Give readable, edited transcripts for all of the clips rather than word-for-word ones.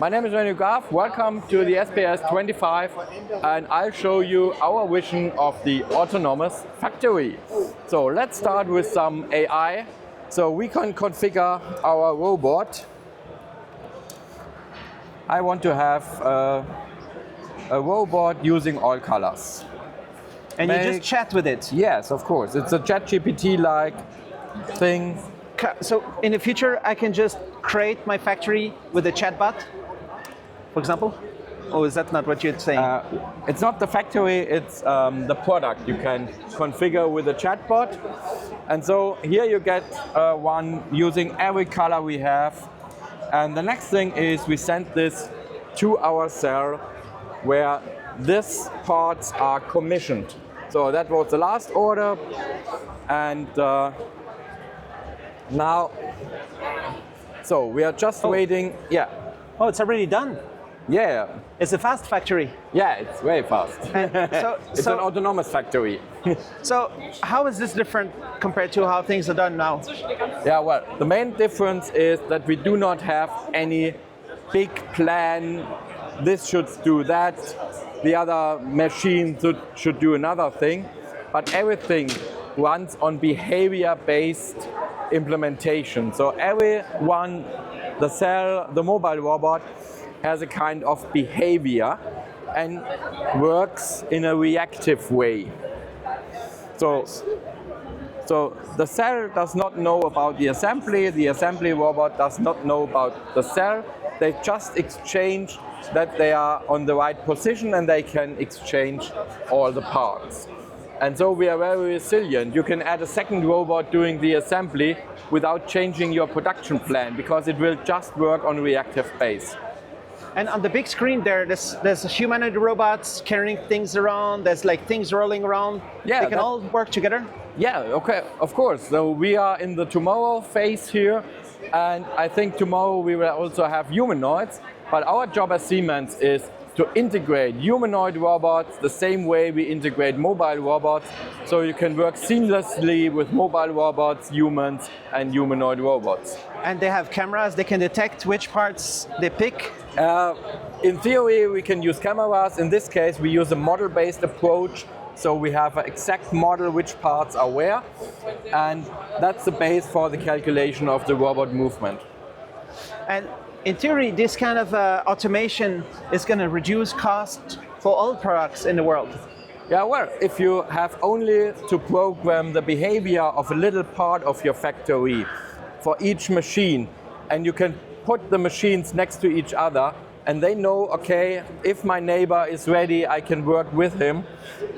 My name is René Graf. Welcome to the SPS 25, and I'll show you our vision of the autonomous factory. So let's start with some AI. So we can configure our robot. I want to have a robot using all colors. And you just chat with it? Yes, of course. It's a ChatGPT-like thing. So in the future, I can just create my factory with a chatbot, for example? Or is that not what you're saying? It's not the factory, it's the product you can configure with a chatbot. And so here you get one using every color we have. And the next thing is we send this to our cell where these parts are commissioned. So that was the last order. And now, so we are just waiting. Yeah. Oh, it's already done. Yeah. It's a fast factory. Yeah, it's very fast. It's an autonomous factory. So how is this different compared to how things are done now? Yeah, well, the main difference is that we do not have any big plan. This should do that. The other machine should do another thing. But everything runs on behavior-based implementation. So everyone, the cell, the mobile robot, has a kind of behavior and works in a reactive way. So the cell does not know about the assembly robot does not know about the cell. They just exchange that they are on the right position and they can exchange all the parts. And so we are very resilient. You can add a second robot doing the assembly without changing your production plan because it will just work on reactive base. And on the big screen there's humanoid robots carrying things around, there's like things rolling around. Yeah, they can all work together? Yeah, okay, of course. So we are in the tomorrow phase here, and I think tomorrow we will also have humanoids, but our job as Siemens is to integrate humanoid robots the same way we integrate mobile robots, so you can work seamlessly with mobile robots, humans, and humanoid robots. And they have cameras, they can detect which parts they pick? In theory, we can use cameras. In this case, we use a model-based approach, so we have an exact model which parts are where, and that's the base for the calculation of the robot movement. And in theory, this kind of automation is going to reduce cost for all products in the world. Yeah, well, if you have only to program the behavior of a little part of your factory for each machine, and you can put the machines next to each other, and they know, okay, if my neighbor is ready, I can work with him.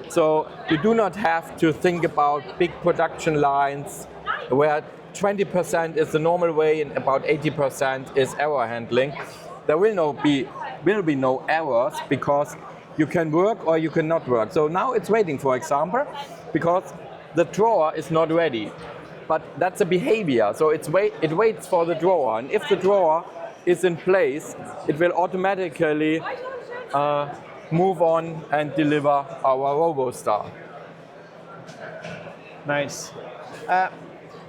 So you do not have to think about big production lines where 20% is the normal way and about 80% is error handling. There will be no errors because you can work or you cannot work. So now it's waiting, for example, because the drawer is not ready. But that's a behavior, so it waits for the drawer. And if the drawer is in place, it will automatically move on and deliver our RoboStar. Nice.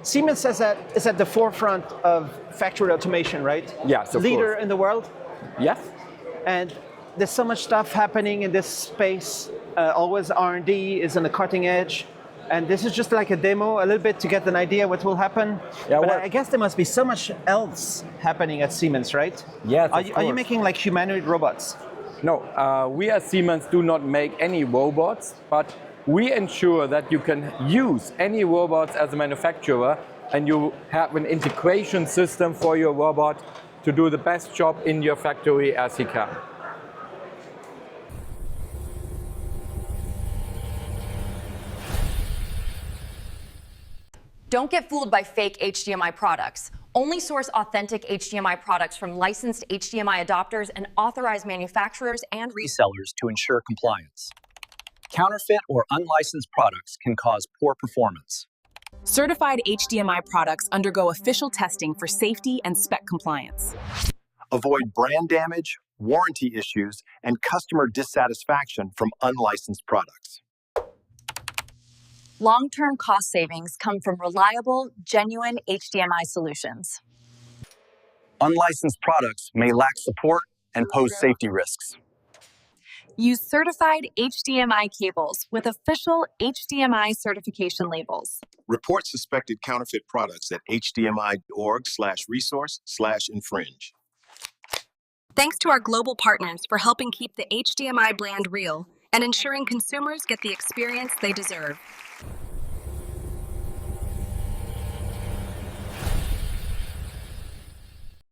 Siemens is at the forefront of factory automation, right? Yes, of Leader course. in the world? Yes. And there's so much stuff happening in this space. Always R&D is on the cutting edge. And this is just like a demo, a little bit to get an idea what will happen. Yeah, but I guess there must be so much else happening at Siemens, right? Yes, Are you making like humanoid robots? No, we as Siemens do not make any robots, but we ensure that you can use any robots as a manufacturer and you have an integration system for your robot to do the best job in your factory as he can. Don't get fooled by fake HDMI products. Only source authentic HDMI products from licensed HDMI adopters and authorized manufacturers and resellers to ensure compliance. Counterfeit or unlicensed products can cause poor performance. Certified HDMI products undergo official testing for safety and spec compliance. Avoid brand damage, warranty issues, and customer dissatisfaction from unlicensed products. Long-term cost savings come from reliable, genuine HDMI solutions. Unlicensed products may lack support, and pose safety risks. Use certified HDMI cables with official HDMI certification labels. Report suspected counterfeit products at hdmi.org/resource/infringe. Thanks to our global partners for helping keep the HDMI brand real and ensuring consumers get the experience they deserve.